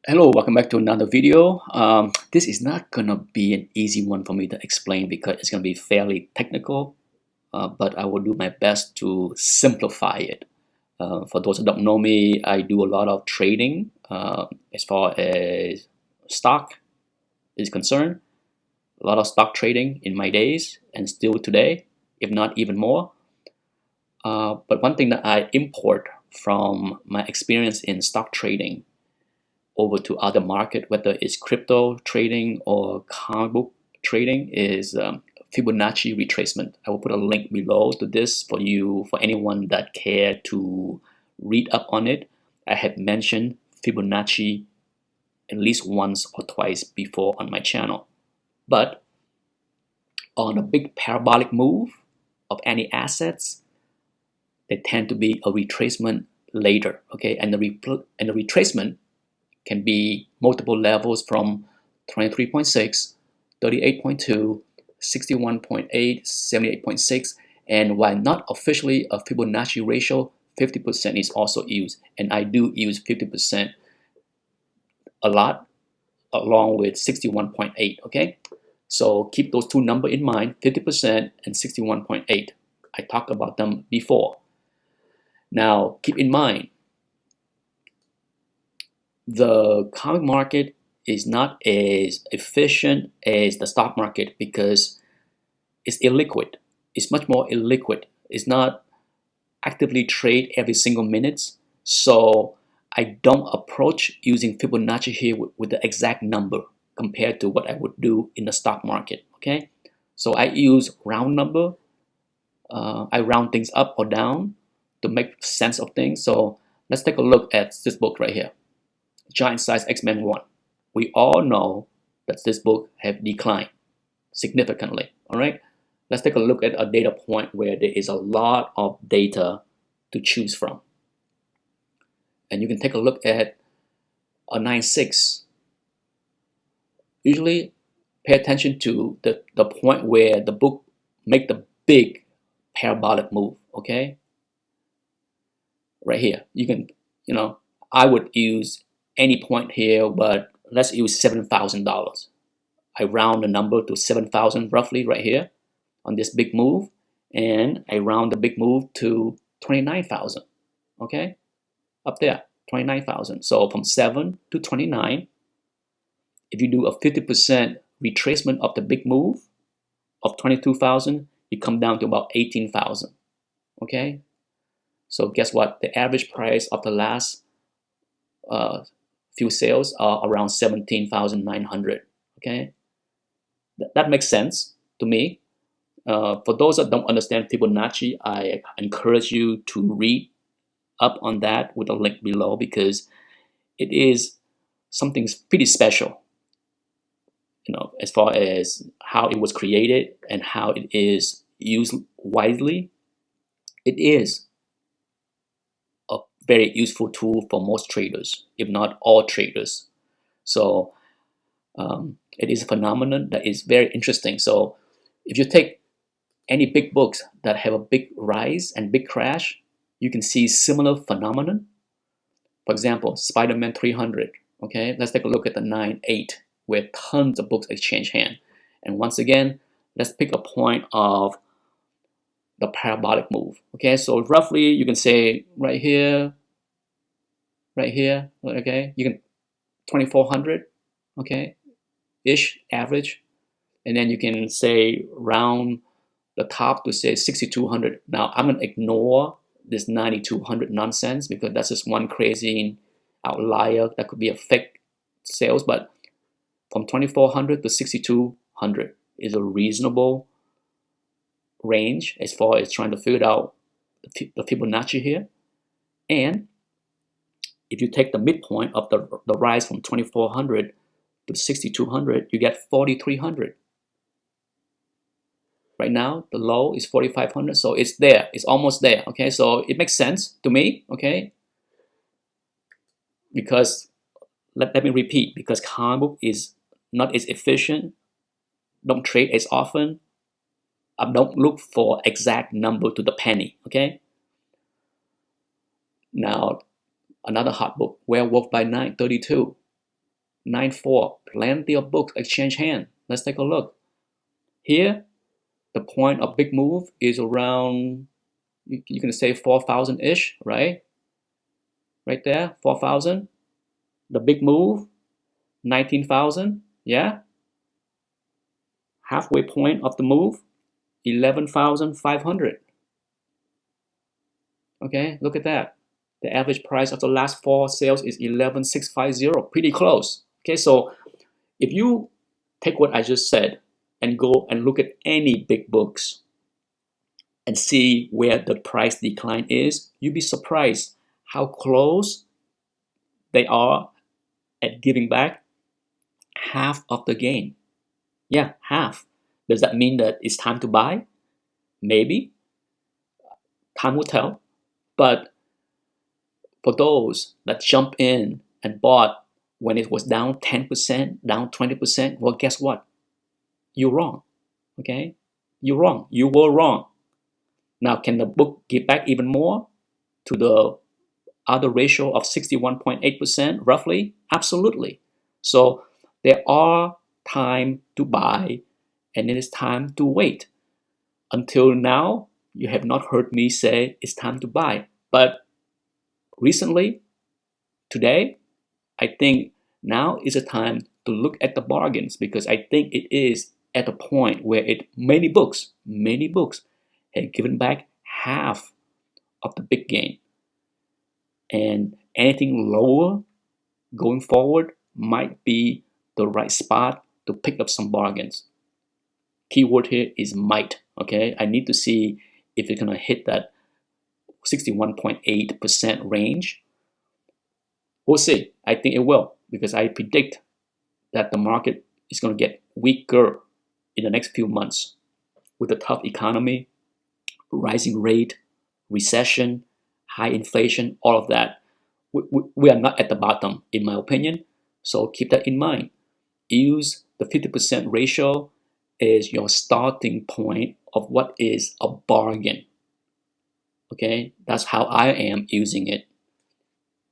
Hello, welcome back to another video. This is not gonna be an easy one for me to explain because it's gonna be fairly technical, but I will do my best to simplify it. For those who don't know me, I do a lot of trading as far as stock is concerned. A lot of stock trading in my days and still today, if not even more. But one thing that I import from my experience in stock trading over to other market, whether it's crypto trading or comic book trading, is Fibonacci retracement. I will put a link below to this for you, for anyone that care to read up on it. I have mentioned Fibonacci at least once or twice before on my channel. But on a big parabolic move of any assets, they tend to be a retracement later, okay? And the retracement can be multiple levels from 23.6, 38.2, 61.8, 78.6, and while not officially a Fibonacci ratio, 50% is also used, and I do use 50% a lot along with 61.8, okay? So keep those two numbers in mind, 50% and 61.8. I talked about them before. Now, keep in mind, the comic market is not as efficient as the stock market because it's illiquid. It's much more illiquid. It's not actively trade every single minute. So I don't approach using Fibonacci here with the exact number compared to what I would do in the stock market. Okay, so I use round number. I round things up or down to make sense of things. So let's take a look at this book right here. Giant Size X-Men 1. We all know that this book have declined significantly. All right, let's take a look at a data point where there is a lot of data to choose from. And you can take a look at a 9.6. Usually pay attention to the point where the book make the big parabolic move, okay? Right here, you can, I would use any point here, but let's use $7,000. I round the number to 7,000 roughly right here on this big move, and I round the big move to 29,000. Okay, up there, 29,000. So from 7 to 29, if you do a 50% retracement of the big move of 22,000, you come down to about 18,000. Okay, so guess what? The average price of the last few sales are around 17,900. Okay, that makes sense to me. For those that don't understand Fibonacci, I encourage you to read up on that with a link below because it is something pretty special, as far as how it was created and how it is used widely. It is a very useful tool for most traders, if not all traders. So it is a phenomenon that is very interesting. So if you take any big books that have a big rise and big crash, you can see similar phenomenon. For example, Spider-Man 300. Okay, let's take a look at the 9.8, where tons of books exchange hand. And once again, let's pick a point of the parabolic move. Okay, so roughly you can say right here, okay, you can 2400, okay, ish average, and then you can say round the top to say 6200. Now I'm gonna ignore this 9200 nonsense because that's just one crazy outlier that could be a fake sales, but from 2400 to 6200 is a reasonable range as far as trying to figure out the Fibonacci here. And if you take the midpoint of the rise from 2400 to 6200, you get 4300. Right now, the low is 4,500, so it's there. It's almost there, okay? So it makes sense to me, okay? Because, let me repeat, because comic book is not as efficient, don't trade as often, I don't look for exact number to the penny, okay? Now, another hot book, Werewolf by Night 32. 9.4, plenty of books exchange hand. Let's take a look. Here, the point of big move is around, you can say 4,000-ish, right? Right there, 4,000. The big move, 19,000, yeah? Halfway point of the move, 11,500. Okay, look at that. The average price of the last 4 sales is 11,650, pretty close. Okay, so if you take what I just said and go and look at any big books and see where the price decline is, you'd be surprised how close they are at giving back half of the gain. Yeah, half. Does that mean that it's time to buy? Maybe. Time will tell. But for those that jump in and bought when it was down 10%, down 20%, well, guess what? You're wrong. Okay? You're wrong. You were wrong. Now, can the book give back even more to the other ratio of 61.8% roughly? Absolutely. So there are time to buy and it is time to wait. Until now, you have not heard me say it's time to buy. But recently, today, I think now is a time to look at the bargains, because I think it is at a point where many books have given back half of the big gain. And anything lower going forward might be the right spot to pick up some bargains. Keyword here is might. Okay, I need to see if it's gonna hit that 61.8% range. We'll see. I think it will, because I predict that the market is going to get weaker in the next few months with a tough economy, rising rate, recession, high inflation, all of that. We are not at the bottom, in my opinion. So keep that in mind. Use the 50% ratio as your starting point of what is a bargain. Okay, that's how I am using it.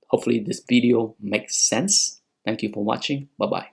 Hopefully this video makes sense. Thank you for watching. Bye-bye.